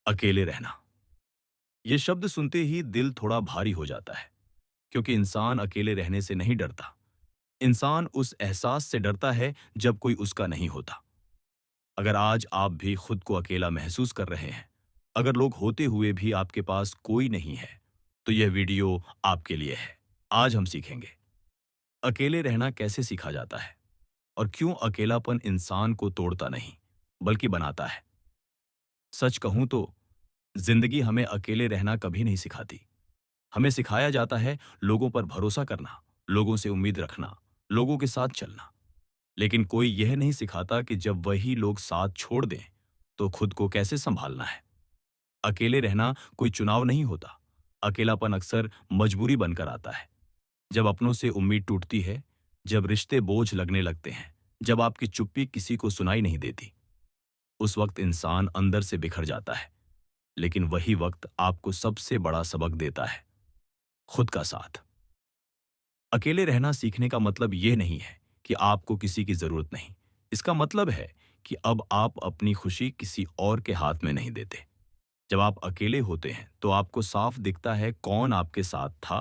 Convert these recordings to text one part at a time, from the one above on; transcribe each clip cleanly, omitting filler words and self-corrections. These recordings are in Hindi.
अकेले रहना। ये शब्द सुनते ही दिल थोड़ा भारी हो जाता है, क्योंकि इंसान अकेले रहने से नहीं डरता। इंसान उस एहसास से डरता है जब कोई उसका नहीं होता। अगर आज आप भी खुद को अकेला महसूस कर रहे हैं, अगर लोग होते हुए भी आपके पास कोई नहीं है, तो यह वीडियो आपके लिए है। आज हम सीखेंगे अकेले रहना कैसे सीखा जाता है और क्यों अकेलापन इंसान को तोड़ता नहीं, बल्कि बनाता है। सच कहूं तो जिंदगी हमें अकेले रहना कभी नहीं सिखाती। हमें सिखाया जाता है लोगों पर भरोसा करना, लोगों से उम्मीद रखना, लोगों के साथ चलना। लेकिन कोई यह नहीं सिखाता कि जब वही लोग साथ छोड़ दें, तो खुद को कैसे संभालना है। अकेले रहना कोई चुनाव नहीं होता। अकेलापन अक्सर मजबूरी बनकर आता है। जब अपनों से उम्मीद टूटती है, जब रिश्ते बोझ लगने लगते हैं, जब आपकी चुप्पी किसी को सुनाई नहीं देती, उस वक्त इंसान अंदर से बिखर जाता है। लेकिन वही वक्त आपको सबसे बड़ा सबक देता है, खुद का साथ। अकेले रहना सीखने का मतलब ये नहीं है कि आपको किसी की जरूरत नहीं। इसका मतलब है कि अब आप अपनी खुशी किसी और के हाथ में नहीं देते। जब आप अकेले होते हैं तो आपको साफ दिखता है कौन आपके साथ था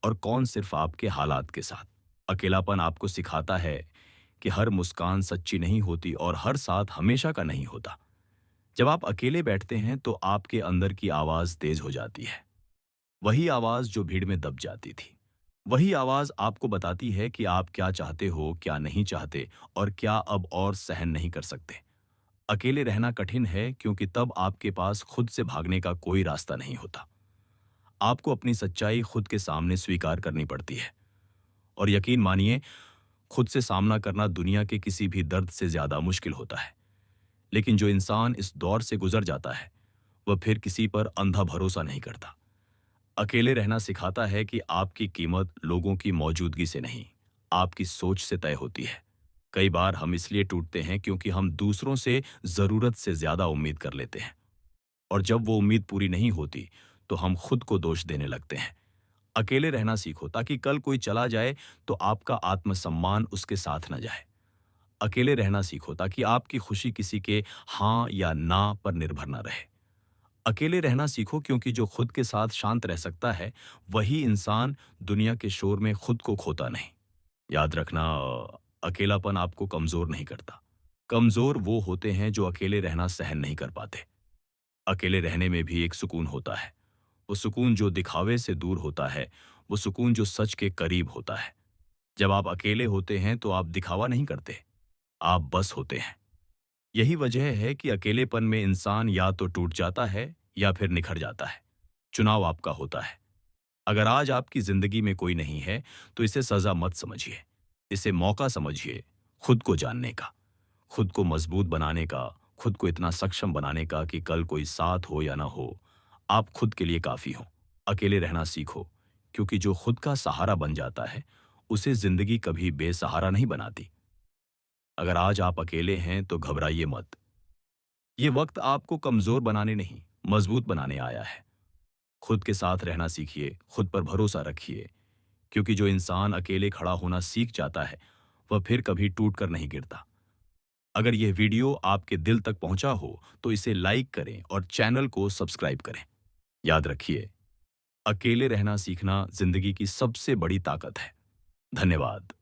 और कौन सिर्फ आपके हालात के साथ। अकेलापन आपको सिखाता है कि हर मुस्कान सच्ची नहीं होती और हर साथ हमेशा का नहीं होता। जब आप अकेले बैठते हैं तो आपके अंदर की आवाज तेज हो जाती है। वही आवाज जो भीड़ में दब जाती थी। वही आवाज आपको बताती है कि आप क्या चाहते हो, क्या नहीं चाहते और क्या अब और सहन नहीं कर सकते। अकेले रहना कठिन है क्योंकि तब आपके पास खुद से भागने का कोई रास्ता नहीं होता। आपको अपनी सच्चाई खुद के सामने स्वीकार करनी पड़ती है। और यकीन मानिए, खुद से सामना करना दुनिया के किसी भी दर्द से ज्यादा मुश्किल होता है। लेकिन जो इंसान इस दौर से गुजर जाता है, वह फिर किसी पर अंधा भरोसा नहीं करता। अकेले रहना सिखाता है कि आपकी कीमत लोगों की मौजूदगी से नहीं, आपकी सोच से तय होती है। कई बार हम इसलिए टूटते हैं क्योंकि हम दूसरों से जरूरत से ज्यादा उम्मीद कर लेते हैं। और जब वो उम्मीद पूरी नहीं होती, तो हम खुद को दोष देने लगते हैं। अकेले रहना सीखो ताकि कल कोई चला जाए तो आपका आत्मसम्मान उसके साथ न जाए। अकेले रहना सीखो ताकि आपकी खुशी किसी के हाँ या ना पर निर्भर न रहे। अकेले रहना सीखो क्योंकि जो खुद के साथ शांत रह सकता है, वही इंसान दुनिया के शोर में खुद को खोता नहीं। याद रखना, अकेलापन आपको कमजोर नहीं करता। कमजोर वो होते हैं जो अकेले रहना सहन नहीं कर पाते। अकेले रहने में भी एक सुकून होता है। वो सुकून जो दिखावे से दूर होता है, वो सुकून जो सच के करीब होता है। जब आप अकेले होते हैं तो आप दिखावा नहीं करते, आप बस होते हैं। यही वजह है कि अकेलेपन में इंसान या तो टूट जाता है या फिर निखर जाता है। चुनाव आपका होता है। अगर आज आपकी जिंदगी में कोई नहीं है, तो इसे सजा मत समझिए। इसे मौका समझिए, खुद को जानने का, खुद को मजबूत बनाने का, खुद को इतना सक्षम बनाने का कि कल कोई साथ हो या ना हो, आप खुद के लिए काफी हो। अकेले रहना सीखो, क्योंकि जो खुद का सहारा बन जाता है, उसे जिंदगी कभी बेसहारा नहीं बनाती। अगर आज आप अकेले हैं तो घबराइए मत। ये वक्त आपको कमजोर बनाने नहीं, मजबूत बनाने आया है। खुद के साथ रहना सीखिए, खुद पर भरोसा रखिए, क्योंकि जो इंसान अकेले खड़ा होना सीख जाता है, वह फिर कभी टूट कर नहीं गिरता। अगर यह वीडियो आपके दिल तक पहुंचा हो, तो इसे लाइक करें और चैनल को सब्सक्राइब करें। याद रखिए, अकेले रहना सीखना जिंदगी की सबसे बड़ी ताकत है। धन्यवाद।